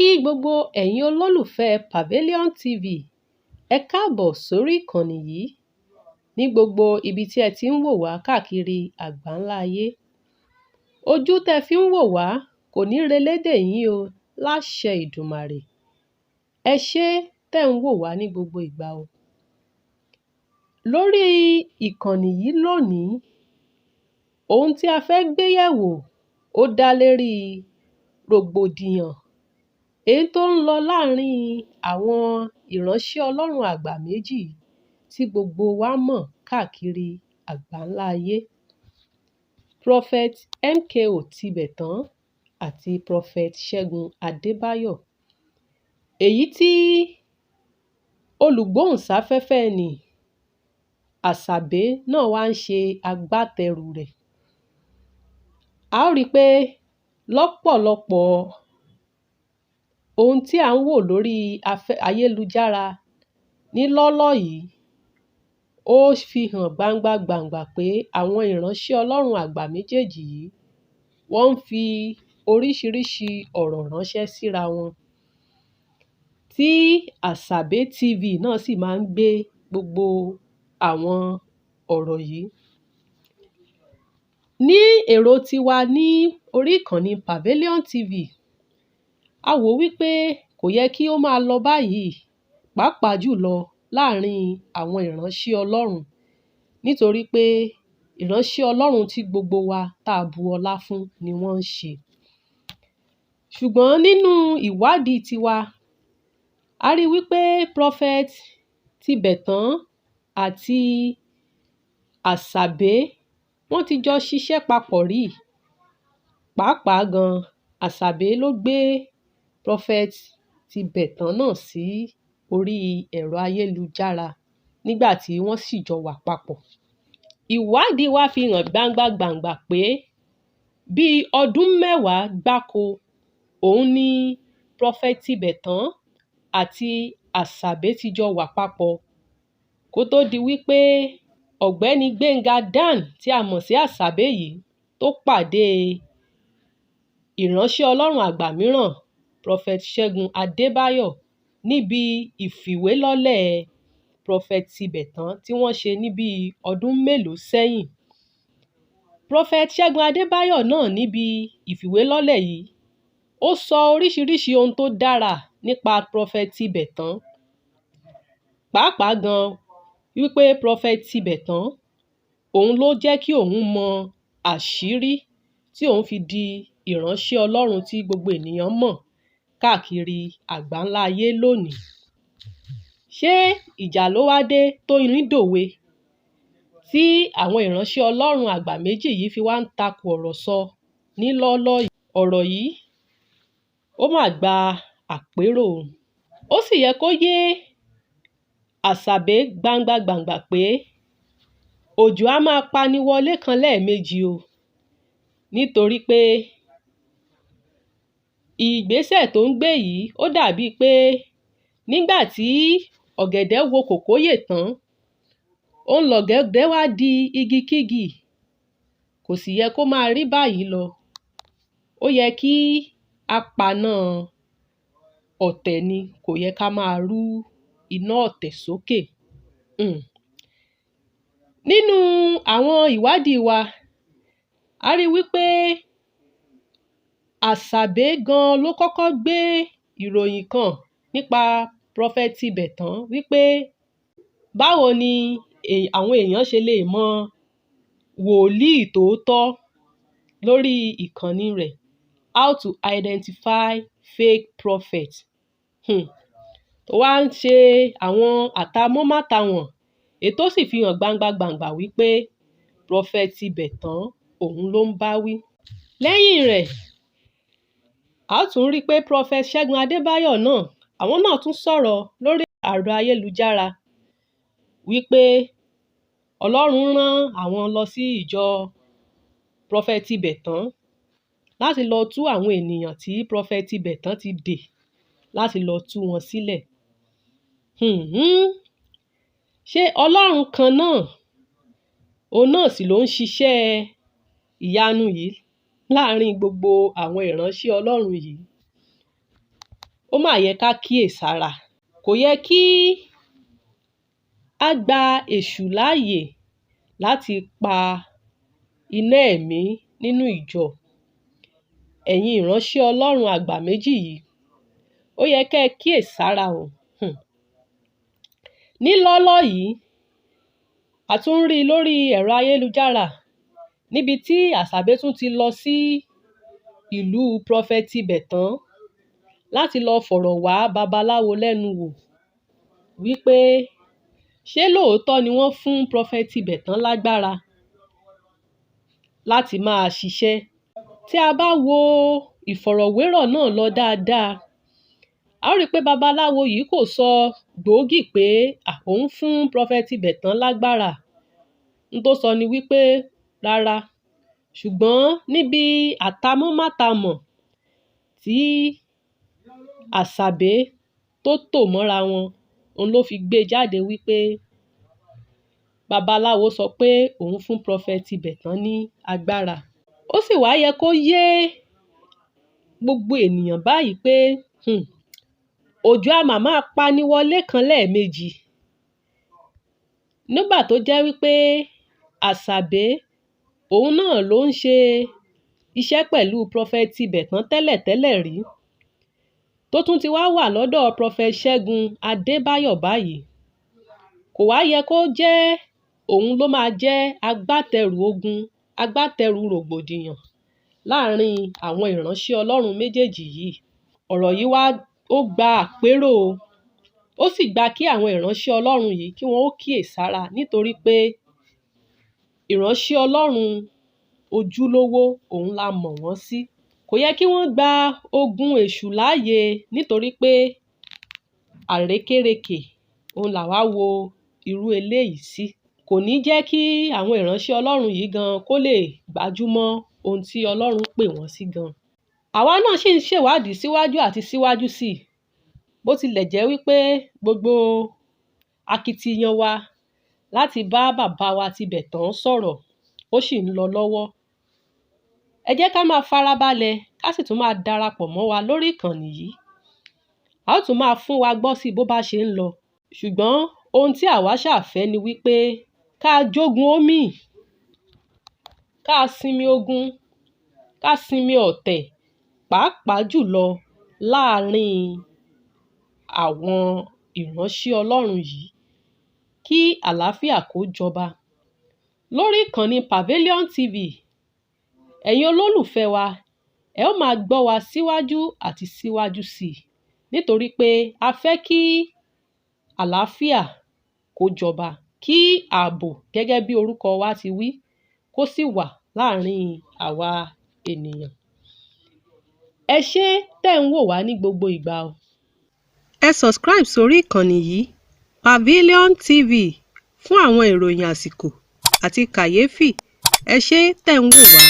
kí gbogbo ẹ̀yin olólùfẹ́ PAVILION TV. Ẹ káàbọ̀ sórí ìkànnì yìí ní gbogbo ibi tí ẹ ti ń wò wá káàkiri àgbáńlá ayé. Ojú tẹ́ fi ń wò wá kò ní relédè yín o, láṣẹ Ìdùmarè. Ẹ ṣé tẹ́ ń wò wá ní gbogbo ìgbà o. Lórí ìkànnì yìí lónìí, ohun tí a fẹ́ gbé yẹ̀wò ó dá lérí rògbòdìyàn èyí tó ń lọ láàárín àwọn ìránṣẹ́ Ọlọ́run àgbà méjì tí gbogbo wa mọ̀ káàkiri àgbáńlá ayé. Prophet MKO Tibetan àti Prophet Segun Adebayo. Èyí tí olùgbóhùnsáfẹ́fẹ́ ni Asabe náà wá ń ṣe agbátẹrù rẹ̀. A ó rí i pé lọ́pọ̀lọpọ̀ ohun tí à ń wò lórí ayélujára nílọ́lọ́ yìí ó fi hàn gbangba pé àwọn ìránṣẹ́ Ọlọ́run àgbà méjèèjì yìí wọ́n ń fi oríṣiríṣi ọ̀rọ̀ ránṣẹ́ síra wọn, tí Asabe TV náà sì máa ń gbé gbogbo àwọn ọ̀rọ̀ yìí. Ní èrò tiwa ní orí ìkànnì PAVILION TV, a wò wípé kò yẹ kí ó máa lọ báyìí, pàápàá jùlọ láàárín àwọn ìránṣẹ́ Ọlọ́run, nítorí pé ìránṣẹ́ Ọlọ́run tí gbogbo wa tá a bu ọlá fún ni wọ́n ń ṣe. Ṣùgbọ́n nínú ìwádìí tiwa, a rí wípé Prophet Tibetan àti Asabe wọ́n ti jọ ṣiṣẹ́ papọ̀ rí. Pàápàá gan, Asabe ló gbé Prophet Tibetan náà sí orí ẹ̀rọ ayélujára nígbà tí wọ́n sì jọ wà papọ̀. Ìwádìí wa fi hàn gbangba pé bíi ọdún mẹ́wàá gbáko òun ni Prophet Tibetan àti Asabe ti jọ wà papọ̀ kó tó di wípé ọ̀gbẹ́ni Gbénga Dan tí a mọ̀ sí Asabe yìí tó pàdé ìránṣẹ́ Ọlọ́run àgbà mìíràn, Prophet Segun Adebayo, níbi ìfìwélọ́lẹ̀ Prophet Tibetan tí wọ́n ṣe ní bíi ọdún mélòó sẹ́yìn. Prophet Segun Adebayo náà níbi ìfìwélọ́lẹ̀ yìí, ó sọ oríṣiríṣi ohun tó dára nípa Prophet Tibetan. Pàápàá gan wípé Prophet Tibetan òun ló jẹ́ kí òun mọ àṣírí tí òun fi di ìránṣẹ́ Ọlọ́run tí gbogbo ènìyàn mọ̀ káàkiri àgbáńlá ayé lónìí. Ṣé ìjà ló wá dé tó irin dòwe tí àwọn ìránṣẹ́ Ọlọ́run àgbà méjì yìí fi wá ń takò ọ̀rọ̀ sọ nílọ́lọ́ yìí? Ọ̀rọ̀ yìí ó mà gba àpérò. Ó sì yẹ kó yé Asabe gbangba pé òjò á máa pani wọlé kan lẹ́ẹ̀mejì o, nítorí pé ìgbésẹ̀ tó ń gbé yìí ó dàbíi pé nígbà tí ọ̀gẹ̀dẹ̀ wo kòkóyè tán, òun lọ̀gẹ̀dẹ̀ wá di igi kígi. Kò sì yẹ kó máa rí báyìí lọ. Ó yẹ kí a paná ọ̀tẹ̀ ni, kò yẹ ká máa rú iná ọ̀tẹ̀ sókè. Nínú àwọn ìwádìí wa, a rí wípé Asabe gan ló kọ́kọ́ gbé ìròyìn kan nípa Prophet Tibetan wípé báwo ni àwọn èèyàn ṣe lè mọ wòlíì tòótọ́ lórí ìkànnì rẹ̀, how to identify fake prophet. Tó wá ń ṣe àwọn àtamọ́mátàwọn ètò sì fi hàn gbangba wípé Prophet Tibetan òun ló ń bá wí. Lẹ́yìn rẹ̀, a tún rí i pé Prophet Segun Adebayo náà, àwọn náà tún sọ̀rọ̀ lórí ẹ̀rọ ayélujára wípé Ọlọ́run rán àwọn lọ sí ìjọ Prophet Tibetan láti lọ tú àwọn ènìyàn tí Prophet Tibetan ti dè, láti lọ tú wọn sílẹ̀. Ṣé Ọlọ́run kan náà, òun náà sì ló ń ṣiṣẹ́ ìyanu yìí láàárín gbogbo àwọn ìránṣẹ́ Ọlọ́run yìí? ó mà yẹ ká kíyèsára. Kò yẹ kí á gba èṣù láàyè láti pa iná ẹ̀mí nínú ìjọ. Ẹ̀yin ìránṣẹ́ Ọlọ́run àgbà méjì yìí, ó yẹ kẹ́ ẹ kíyèsára o. Nílọ́lọ́ yìí, a tún rí i lórí ẹ̀rọ ayélujára níbi tí Asabe tún ti lọ sí ìlú Prophet Tibetan láti lọ fọ̀rọ̀ wá Babalawo lẹ́nu wò wípé ṣé lóòótọ́ ni wọ́n fún Prophet Tibetan lágbára láti máa ṣiṣẹ́. Tí a bá wo ìfọ̀rọ̀wérọ̀ náà lọ dáadáa, a ó rí i pé Babalawo yìí kò sọ gbòógì pé òun fún Prophet Tibetan lágbára. N tó sọ ni wípé rárá, ṣùgbọ́n níbi àtamọ́-mátàmọ̀ tí Asabe tó tò mọ́ra wọn, òun ló fi gbé jáde wípé Babalawo sọ pé òun fún Prophet Tibetan ní agbára. Ó sì wá yẹ kó yé gbogbo ènìyàn báyìí pé òjò a máa pani wọlé kan lẹ́ẹ̀mejì. Nígbà tó jẹ́ wípé Asabe òun náà ló ń ṣe iṣẹ́ pẹ̀lú Prophet Tibetan tẹ́lẹ̀tẹ́lẹ̀ rí, tó tún ti wá wà lọ́dọ̀ Prophet Segun Adebayo báyìí. Kò wá yẹ kó jẹ́ òun ló máa jẹ́ agbátẹrù ogun, agbátẹrù rògbòdìyàn láàrin àwọn ìránṣẹ́ Ọlọ́run méjèèjì yìí. Ọ̀rọ̀ yìí wá ó gba àpérò, ó sì gba kí àwọn ìránṣẹ́ Ọlọ́run yìí kí wọ́n ó kíyèsára, nítorí pé ìránṣẹ́ Ọlọ́run ojúlówó òun la mọ̀ wọ́n sí. Kò yẹ kí wọ́n gba ogun èṣù láàyè, nítorí pé àrékérekè òun làwa wo irú eléyìí sí. Kò ní jẹ́ kí àwọn ìránṣẹ́ Ọlọ́run yìí gan kó lè gbájúmọ́ ohun tí Ọlọ́run pè wọ́n sí gan. Àwa náà sì ń ṣèwádìí síwájú àti síwájú sí i, bó tilẹ̀ jẹ́ wípé gbogbo akitiyan wa láti bá bàbá wa Tibetan sọ̀rọ̀ ó sì ń lọ lọ́wọ́. Ẹ jẹ́ ká máa farabalẹ̀, ká sì tún máa darapọ̀ mọ́ wa lórí ìkànnì yìí. A ó tún máa fún wa gbọ́ sí bó bá ṣe ń lọ. Ṣùgbọ́n ohun tí àwa ṣàfẹ́ ni wípé ká jogun omi, ká sinmi ogun, ká sinmi ọ̀tẹ̀, pàápàá jùlọ láàrin àwọn ìránṣẹ́ Ọlọ́run yìí, kí àlàáfíà kó jọba. Lórí ìkànnì PAVILION TV, ẹ̀yin olólùfẹ́ wa, ẹ ó máa gbọ́ wa síwájú àti síwájú sí i, nítorí pé a fẹ́ kí àlàáfíà kó jọba, kí ààbò gẹ́gẹ́ bí orúkọ wa ti wí kó sì wà láàrin àwa ènìyàn. Ẹ ṣé tẹ́ ń wò wá ní gbogbo ìgbà o. Ẹ subscribe sórí ìkànnì yìí PAVILION TV fún àwọn ìròyìn àsìkò àti kàyéfì. Ẹ ṣé tẹ́ ń wò wá.